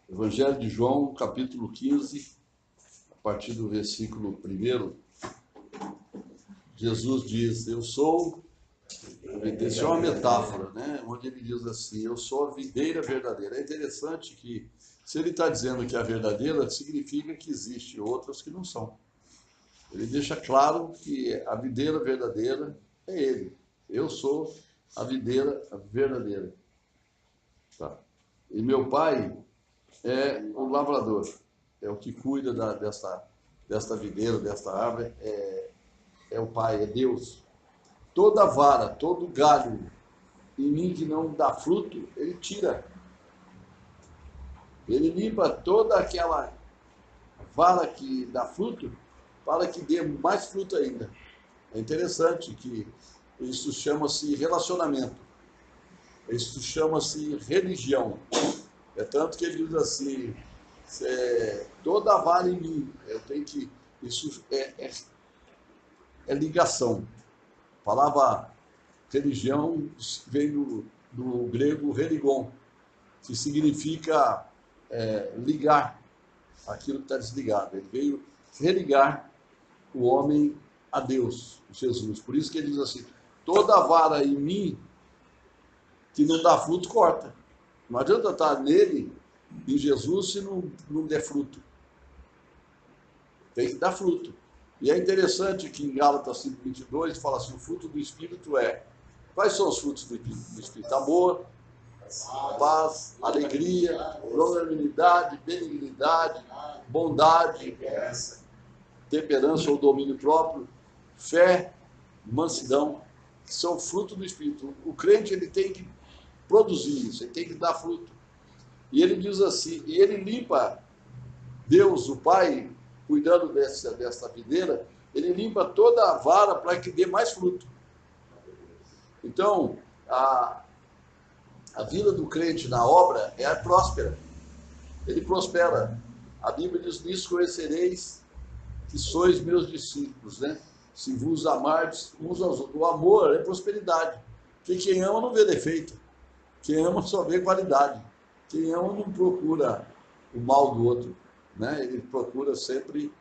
Evangelho de João, capítulo 15, a partir do versículo 1, Jesus diz, eu sou, isso é uma metáfora, né? Onde ele diz assim, eu sou a videira verdadeira. É interessante que, se ele está dizendo que é a verdadeira, significa que existem outras que não são. Ele deixa claro que a videira verdadeira é ele. Eu sou a videira verdadeira. Tá? E meu pai é o lavrador, é o que cuida desta videira, desta árvore, é o Pai, é Deus. Toda vara, todo galho em mim que não dá fruto, ele tira. Ele limpa toda aquela vara que dá fruto para que dê mais fruto ainda. É interessante que isso chama-se relacionamento, isso chama-se religião. É tanto que ele diz assim, toda vara em mim, eu tenho que. Isso é ligação. A palavra religião vem do grego religon, que significa ligar aquilo que está desligado. Ele veio religar o homem a Deus, Jesus. Por isso que ele diz assim, toda vara em mim que não dá fruto, corta. Não adianta estar nele, em Jesus, se não der fruto. Tem que dar fruto. E é interessante que em Gálatas 5:22 fala assim, o fruto do Espírito é... Quais são os frutos do Espírito? Amor, paz, alegria, longanimidade, benignidade, bondade, temperança ou domínio próprio, fé, mansidão, que são frutos do Espírito. O crente ele tem que produzir isso, ele tem que dar fruto. E ele diz assim, e ele limpa, Deus, o Pai, cuidando dessa videira, ele limpa toda a vara para que dê mais fruto. Então, a vida do crente na obra é próspera. Ele prospera. A Bíblia diz, nisso conhecereis que sois meus discípulos, né? Se vos amardes uns aos outros. O amor é prosperidade. Porque quem ama não vê defeito. Quem ama só vê qualidade. Quem ama não procura o mal do outro, né? Ele procura sempre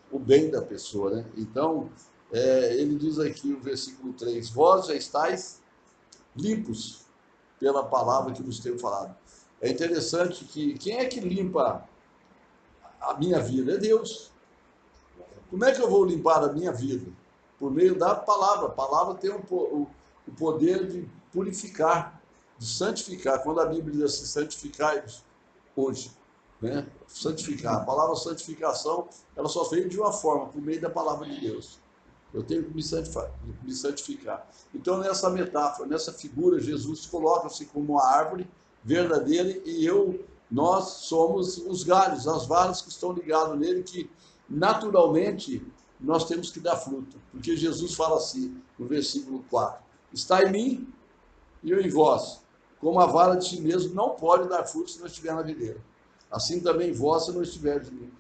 o bem da pessoa, né? Então, ele diz aqui o versículo 3, vós já estáis limpos pela palavra que vos tenho falado. É interessante que quem é que limpa a minha vida? É Deus. Como é que eu vou limpar a minha vida? Por meio da palavra. A palavra tem o poder de purificar, de santificar. Quando a Bíblia diz assim, santificai-vos hoje, né? Santificar. A palavra santificação, ela só veio de uma forma, por meio da palavra de Deus. Eu tenho que me santificar. Então, nessa metáfora, nessa figura, Jesus coloca-se como uma árvore verdadeira e nós somos os galhos, as varas que estão ligadas nele, que naturalmente nós temos que dar fruto. Porque Jesus fala assim, no versículo 4, está em mim e eu em vós, como a vara de si mesmo não pode dar fruto se não estiver na videira. Assim também vós, se não estiverdes em mim.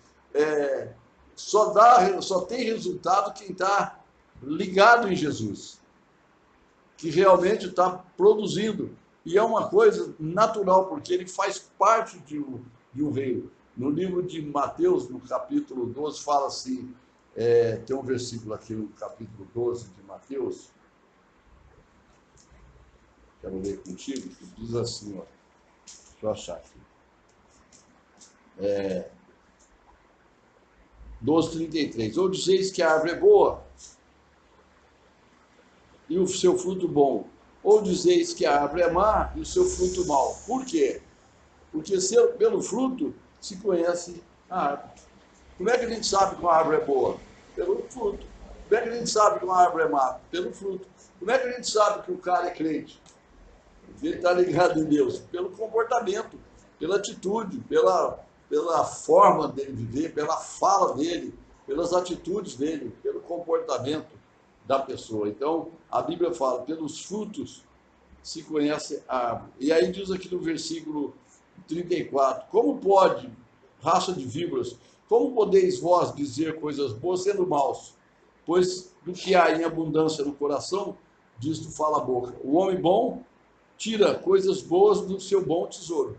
Só tem resultado quem está ligado em Jesus, que realmente está produzindo. E é uma coisa natural, porque ele faz parte de um reino. No livro de Mateus, no capítulo 12, fala assim, tem um versículo aqui no capítulo 12 de Mateus, quero ler contigo, que diz assim, ó, deixa eu achar aqui. 12:33. Ou dizeis que a árvore é boa e o seu fruto bom, ou dizeis que a árvore é má e o seu fruto mau. Por quê? Porque pelo fruto se conhece a árvore. Como é que a gente sabe que uma árvore é boa? Pelo fruto. Como é que a gente sabe que uma árvore é má? Pelo fruto. Como é que a gente sabe que o cara é crente? Ele está ligado em Deus? Pelo comportamento, pela atitude, pela forma dele viver, pela fala dele, pelas atitudes dele, pelo comportamento da pessoa. Então, a Bíblia fala, pelos frutos se conhece a árvore. E aí diz aqui no versículo 34, como pode, raça de víboras, como podeis vós dizer coisas boas sendo maus? Pois do que há em abundância no coração, disto fala a boca. O homem bom tira coisas boas do seu bom tesouro.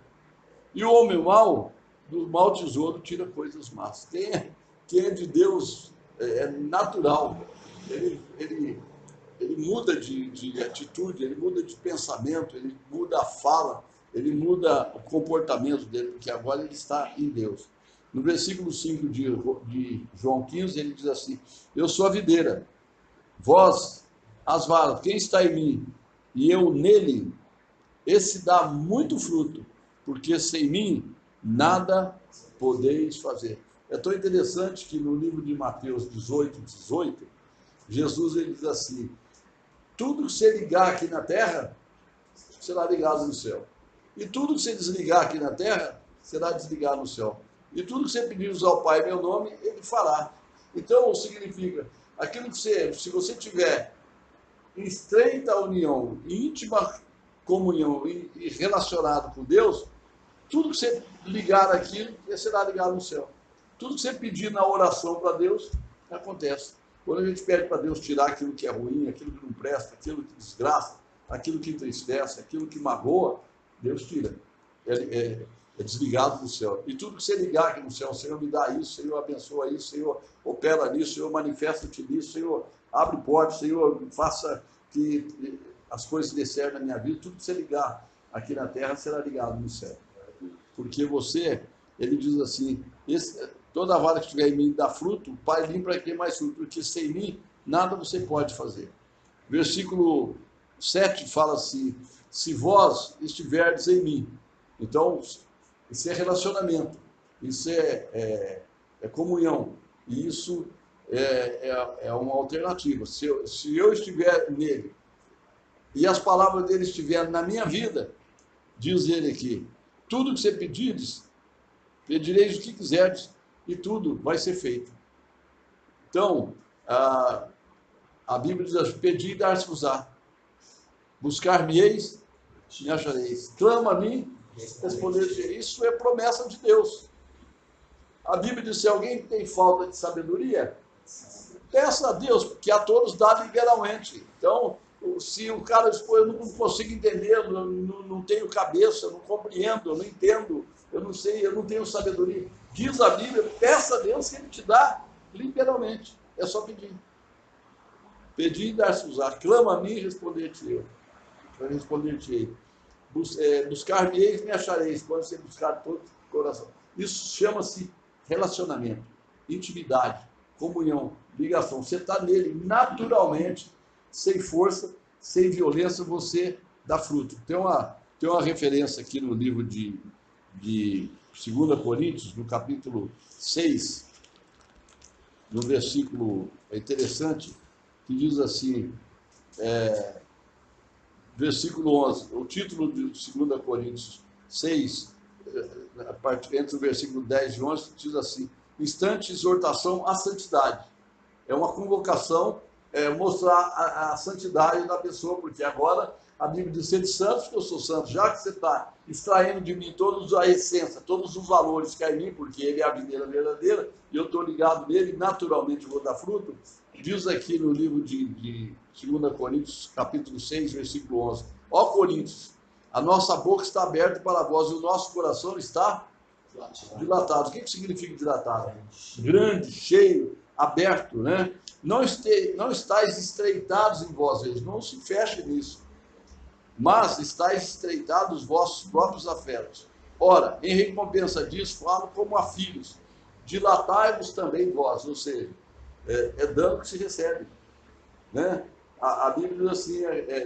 E o homem mau do mau tesouro tira coisas más. Quem é de Deus é natural. Ele muda de atitude, ele muda de pensamento, ele muda a fala, ele muda o comportamento dele, porque agora ele está em Deus. No versículo 5 de João 15, ele diz assim: eu sou a videira, vós as varas, quem está em mim e eu nele, esse dá muito fruto, porque sem mim nada podeis fazer. É tão interessante que no livro de Mateus 18, Jesus ele diz assim: tudo que você ligar aqui na terra, será ligado no céu. E tudo que você desligar aqui na terra, será desligado no céu. E tudo que você pedir ao Pai em meu nome, Ele fará. Então, significa, aquilo que se você tiver em estreita união, íntima comunhão e relacionado com Deus, tudo que você ligar aqui, será ligado no céu. Tudo que você pedir na oração para Deus, acontece. Quando a gente pede para Deus tirar aquilo que é ruim, aquilo que não presta, aquilo que desgraça, aquilo que entristece, aquilo que magoa, Deus tira. É desligado do céu. E tudo que você ligar aqui no céu, Senhor, me dá isso, Senhor, abençoa isso, Senhor, opera nisso, Senhor, manifesta-te nisso, Senhor, abre portas, Senhor, faça que as coisas dê certo na minha vida. Tudo que você ligar aqui na terra será ligado no céu. Porque você, ele diz assim, toda a vara que estiver em mim dá fruto, o Pai limpa para que mais fruto, porque sem mim nada você pode fazer. Versículo 7 fala assim: se vós estiverdes em mim. Então, isso é relacionamento, isso é comunhão, e isso é uma alternativa. Se eu estiver nele e as palavras dele estiverem na minha vida, diz ele aqui, tudo que você pedires, pedireis o que quiserdes, e tudo vai ser feito. Então, a Bíblia diz assim: pedi e dar-se-vos-á, buscar-me-eis, me achareis, clama a mim, responder-te. Isso é promessa de Deus. A Bíblia diz: se alguém tem falta de sabedoria, peça a Deus, porque a todos dá liberalmente. Então, se o cara diz: eu não consigo entender, eu não tenho cabeça, eu não compreendo, eu não entendo, eu não sei, eu não tenho sabedoria, diz a Bíblia, peça a Deus que Ele te dá liberalmente. É só pedir. Pedir e dar-se-vos-á. Clama a mim e responder-te-ei. Buscar-me-eis e me achareis, quando você buscar todo o coração. Isso chama-se relacionamento, intimidade, comunhão, ligação. Você está nele naturalmente, sem força, sem violência, você dá fruto. Tem uma referência aqui no livro de 2 Coríntios, no capítulo 6, no versículo interessante, que diz assim, versículo 11, o título de 2 Coríntios 6, entre o versículo 10 e 11, diz assim: instante exortação à santidade. É uma convocação, mostrar a santidade da pessoa, porque agora a Bíblia diz: sede santos, porque eu sou santo. Já que você está extraindo de mim toda a essência, todos os valores que há em mim, porque ele é a videira verdadeira, e eu estou ligado nele, naturalmente vou dar fruto. Diz aqui no livro de 2 Coríntios, capítulo 6, versículo 11: ó Coríntios, a nossa boca está aberta para vós e o nosso coração está dilatado. O que significa dilatado? Grande, cheio, aberto, né? Não estáis estreitados em vós, não se feche nisso, mas estáis estreitados os vossos próprios afetos. Ora, em recompensa disso, falo como a filhos, dilatai-vos também vós, ou seja, dando que se recebe, né? A Bíblia diz assim: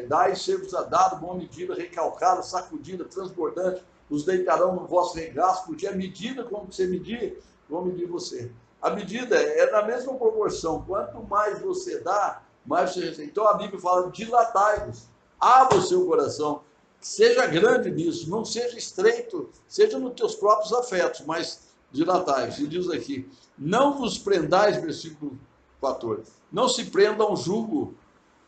dai, ser-vos a dado, boa medida, recalcada, sacudida, transbordante, os deitarão no vosso regaço, porque a medida como você medir, vão medir você. A medida é na mesma proporção, quanto mais você dá, mais você recebe. Então a Bíblia fala: dilatai-vos, abra o seu coração, seja grande nisso, não seja estreito, seja nos teus próprios afetos, mas dilatai-vos. E diz aqui: não vos prendais, versículo 14, não se prenda a um jugo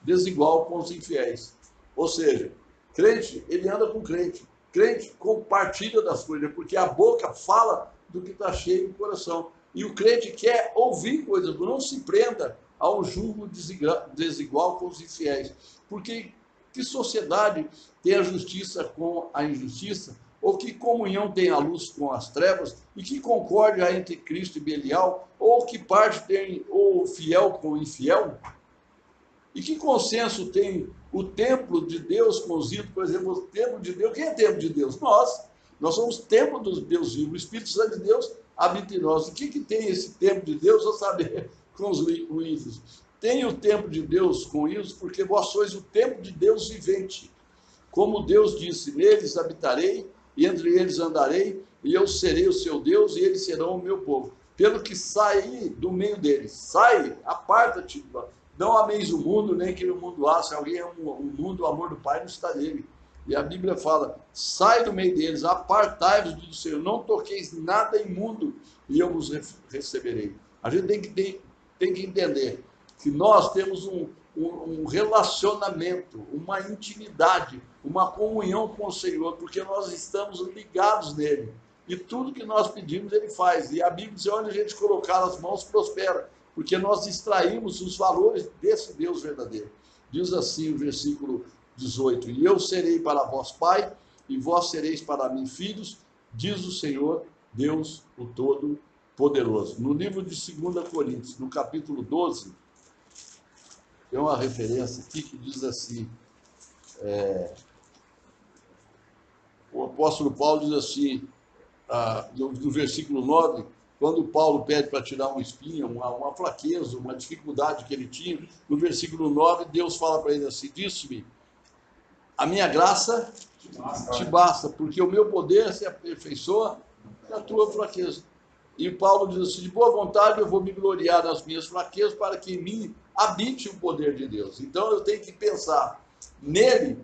desigual com os infiéis. Ou seja, crente, ele anda com crente. Crente compartilha das coisas, porque a boca fala do que está cheio no coração. E o crente quer ouvir coisas, não se prenda a um jugo desigual com os infiéis. Porque que sociedade tem a justiça com a injustiça? Ou que comunhão tem a luz com as trevas? E que concórdia há entre Cristo e Belial? Ou que parte tem o fiel com o infiel? E que consenso tem o templo de Deus com os ídolos? Por exemplo, o templo de Deus. Quem é templo de Deus? Nós. Nós somos templo do Deus vivo. O Espírito Santo de Deus habita em nós. O que tem esse templo de Deus? A saber, com os ídolos. Tem o templo de Deus com ídolos, porque vós sois o templo de Deus vivente. Como Deus disse, neles habitarei, e entre eles andarei, e eu serei o seu Deus, e eles serão o meu povo. Pelo que saí do meio deles. Sai, aparta-te. Não ameis o mundo, nem que o mundo há. Se alguém é um mundo, o amor do Pai não está nele. E a Bíblia fala, sai do meio deles, apartai-vos do Senhor, não toqueis nada imundo, e eu vos receberei. A gente tem que entender que nós temos um relacionamento, uma intimidade, uma comunhão com o Senhor, porque nós estamos ligados nele. E tudo que nós pedimos, ele faz. E a Bíblia diz, onde a gente colocar as mãos, prospera. Porque nós extraímos os valores desse Deus verdadeiro. Diz assim o versículo 18, e eu serei para vós pai, e vós sereis para mim filhos, diz o Senhor, Deus o Todo-Poderoso. No livro de 2 Coríntios, no capítulo 12, tem uma referência aqui que diz assim, o apóstolo Paulo diz assim, no versículo 9, quando Paulo pede para tirar uma espinha, uma fraqueza, uma dificuldade que ele tinha, no versículo 9, Deus fala para ele assim, disse-me, a minha graça te basta, porque o meu poder se aperfeiçoa na tua fraqueza. E Paulo diz assim, de boa vontade eu vou me gloriar nas minhas fraquezas, para que em mim habite o poder de Deus. Então eu tenho que pensar, nele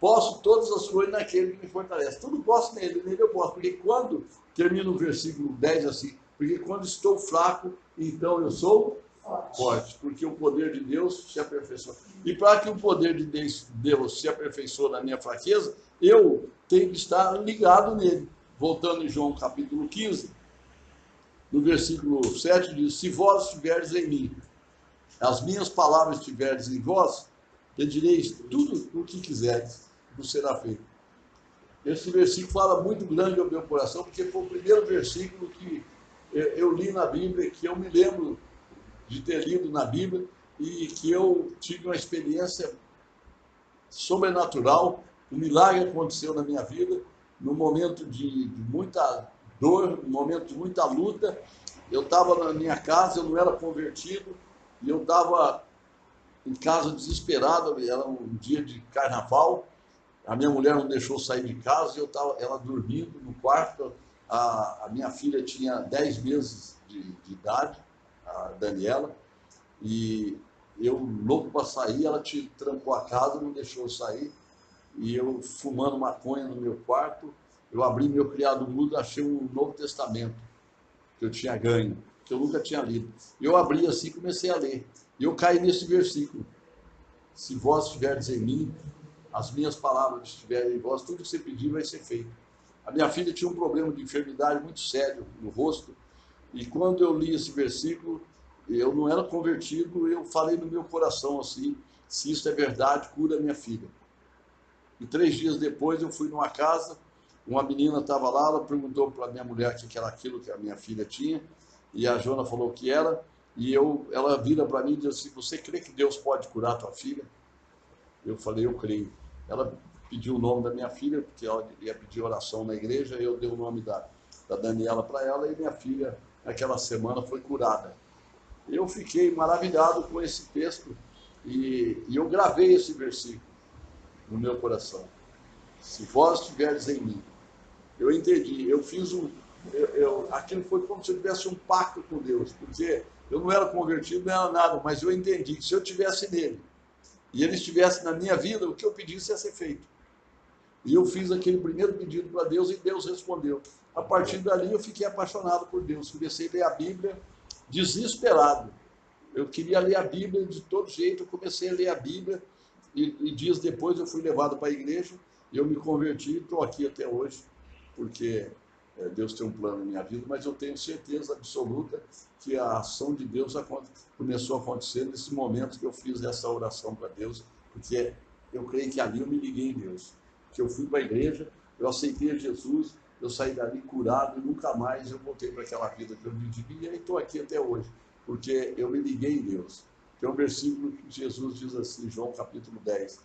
posso todas as coisas naquele que me fortalece. Tudo posso nele eu posso. Porque quando, termina o versículo 10 assim, porque quando estou fraco, então eu sou forte, porque o poder de Deus se aperfeiçoa. E para que o poder de Deus se aperfeiçoe na minha fraqueza, eu tenho que estar ligado nele. Voltando em João capítulo 15, no versículo 7 diz, se vós estiverdes em mim, as minhas palavras estiverdes em vós, pedireis tudo o que quiserdes, vos será feito. Esse versículo fala muito grande ao meu coração, porque foi o primeiro versículo que eu li na Bíblia, que eu me lembro de ter lido na Bíblia, e que eu tive uma experiência sobrenatural, um milagre aconteceu na minha vida, num momento de muita dor, num momento de muita luta. Eu estava na minha casa, eu não era convertido, e eu estava em casa desesperado, era um dia de carnaval, a minha mulher não deixou sair de casa, e eu estava ela dormindo no quarto, a minha filha tinha 10 meses de idade, a Daniela, e eu louco para sair, ela trancou a casa, não deixou eu sair, e eu fumando maconha no meu quarto, eu abri meu criado mudo, achei um Novo Testamento, que eu tinha ganho, que eu nunca tinha lido. Eu abri assim e comecei a ler, e eu caí nesse versículo, se vós estiverdes em mim, as minhas palavras estiverem em vós, tudo que você pedir vai ser feito. A minha filha tinha um problema de enfermidade muito sério no rosto, e quando eu li esse versículo, eu não era convertido, eu falei no meu coração assim, se isso é verdade, cura minha filha. E 3 dias depois eu fui numa casa, uma menina estava lá, ela perguntou para a minha mulher o que era aquilo que a minha filha tinha, e a Jona falou que era, e ela vira para mim e diz assim, você crê que Deus pode curar a tua filha? Eu falei, eu creio. Ela pediu o nome da minha filha, porque ela ia pedir oração na igreja, eu dei o nome da Daniela para ela, e minha filha, naquela semana, foi curada. Eu fiquei maravilhado com esse texto, e eu gravei esse versículo no meu coração. Se vós estiveres em mim. Eu entendi, eu fiz aquilo foi como se eu tivesse um pacto com Deus, porque eu não era convertido, não era nada, mas eu entendi que se eu estivesse nele, e ele estivesse na minha vida, o que eu pedisse ia ser feito. E eu fiz aquele primeiro pedido para Deus e Deus respondeu. A partir dali eu fiquei apaixonado por Deus, comecei a ler a Bíblia desesperado. Eu queria ler a Bíblia de todo jeito, eu comecei a ler a Bíblia, e dias depois eu fui levado para a igreja, eu me converti e estou aqui até hoje, porque Deus tem um plano na minha vida, mas eu tenho certeza absoluta que a ação de Deus começou a acontecer nesse momento que eu fiz essa oração para Deus, porque eu creio que ali eu me liguei em Deus, que eu fui para a igreja, eu aceitei Jesus, eu saí dali curado e nunca mais eu voltei para aquela vida que eu vivi e estou aqui até hoje, porque eu me liguei em Deus. Tem um versículo que Jesus diz assim, João capítulo 10,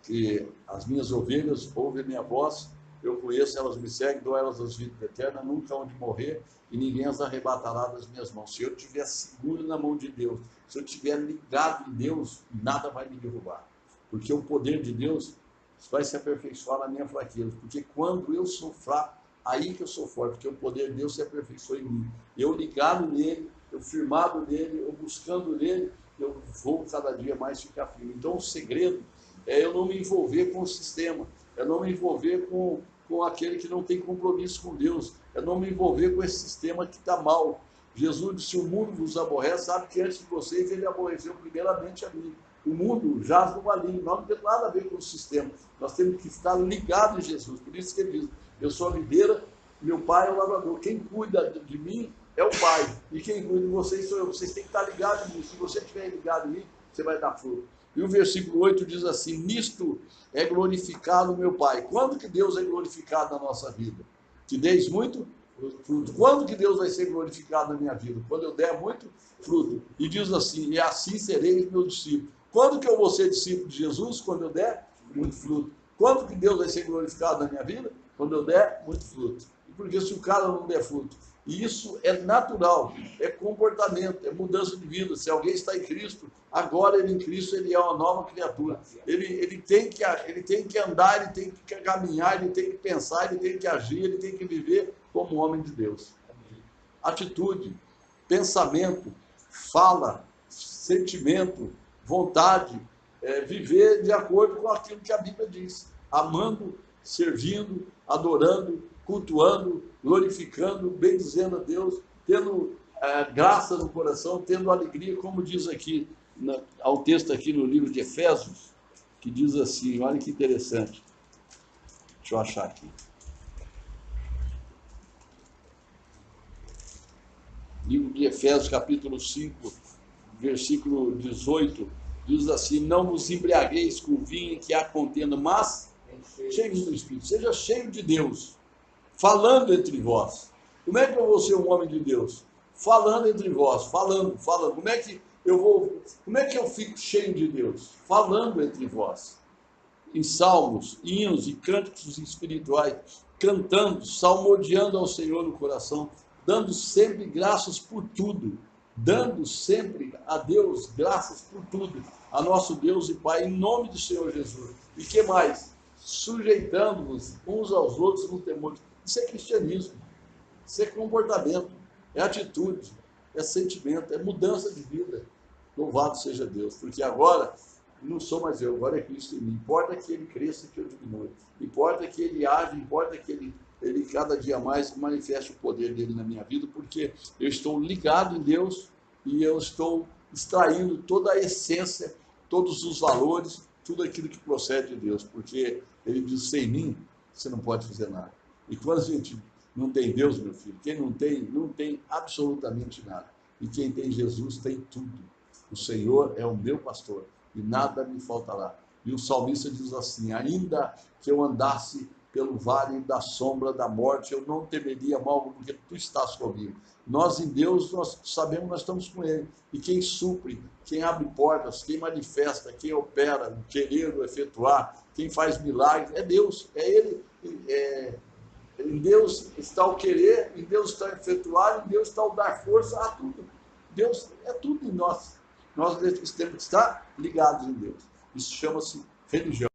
que as minhas ovelhas ouvem a minha voz, eu conheço, elas me seguem, dou elas as vidas eternas, nunca hão de morrer e ninguém as arrebatará das minhas mãos. Se eu estiver seguro na mão de Deus, se eu estiver ligado em Deus, nada vai me derrubar. Porque o poder de Deus vai se aperfeiçoar na minha fraqueza. Porque quando eu sou fraco, aí que eu sou forte, porque o poder de Deus se aperfeiçoa em mim. Eu ligado nele, eu firmado nele, eu buscando nele, eu vou cada dia mais ficar firme. Então o segredo é eu não me envolver com o sistema, é não me envolver com aquele que não tem compromisso com Deus, é não me envolver com esse sistema que está mal. Jesus disse, o mundo vos aborrece, sabe que antes de vocês ele aborreceu primeiramente a mim. O mundo jaz no maligno, nós não temos nada a ver com o sistema, nós temos que estar ligados em Jesus. Por isso que ele diz, eu sou a videira, meu pai é o lavrador, quem cuida de mim é o pai, e quem cuida de vocês sou eu. Vocês têm que estar ligados nisso, se você estiver ligado em mim, você vai dar fruto. E o versículo 8 diz assim, nisto é glorificado o meu Pai. Quando que Deus é glorificado na nossa vida? Que deis muito fruto. Quando que Deus vai ser glorificado na minha vida? Quando eu der muito fruto. E diz assim, e assim sereis meu discípulo. Quando que eu vou ser discípulo de Jesus? Quando eu der muito fruto. Quando que Deus vai ser glorificado na minha vida? Quando eu der muito fruto. E porque se o cara não der fruto? E isso é natural, é comportamento, é mudança de vida. Se alguém está em Cristo, agora ele em Cristo, ele é uma nova criatura. Ele tem que andar, ele tem que caminhar, ele tem que pensar, ele tem que agir, ele tem que viver como homem de Deus. Atitude, pensamento, fala, sentimento, vontade, viver de acordo com aquilo que a Bíblia diz. Amando, servindo, adorando, cultuando, glorificando, bendizendo a Deus, tendo graça no coração, tendo alegria, como diz aqui, ao texto aqui no livro de Efésios, que diz assim, olha que interessante, deixa eu achar aqui. Livro de Efésios, capítulo 5, versículo 18, diz assim, não vos embriagueis com vinho em que há contenda, mas cheios do Espírito, seja cheio de Deus, falando entre vós. Como é que eu vou ser um homem de Deus? Falando entre vós, falando. Como é que eu fico cheio de Deus? Falando entre vós. Em salmos, hinos e cânticos espirituais, cantando, salmodiando ao Senhor no coração, dando sempre graças por tudo, dando sempre a Deus graças por tudo, a nosso Deus e Pai, em nome do Senhor Jesus. E que mais? Sujeitando-vos uns aos outros no temor. Isso é cristianismo, isso é comportamento, é atitude, é sentimento, é mudança de vida. Louvado seja Deus, porque agora não sou mais eu, agora é Cristo em mim. Importa que ele cresça e que eu diminua. Importa que ele age, importa que ele cada dia mais manifeste o poder dele na minha vida, porque eu estou ligado em Deus e eu estou extraindo toda a essência, todos os valores, tudo aquilo que procede de Deus, porque ele diz, sem mim, você não pode fazer nada. E quando a gente não tem Deus, meu filho, quem não tem absolutamente nada. E quem tem Jesus tem tudo. O Senhor é o meu pastor e nada me faltará. E o salmista diz assim, ainda que eu andasse pelo vale da sombra da morte, eu não temeria mal, porque tu estás comigo. Nós em Deus, nós sabemos que nós estamos com Ele. E quem supre, quem abre portas, quem manifesta, quem opera, o querer, o efetuar, quem faz milagres, é Deus, é Ele. Em Deus está o querer, em Deus está o efetuar, em Deus está o dar força a tudo. Deus é tudo em nós. Nós temos que estar ligados em Deus. Isso chama-se religião.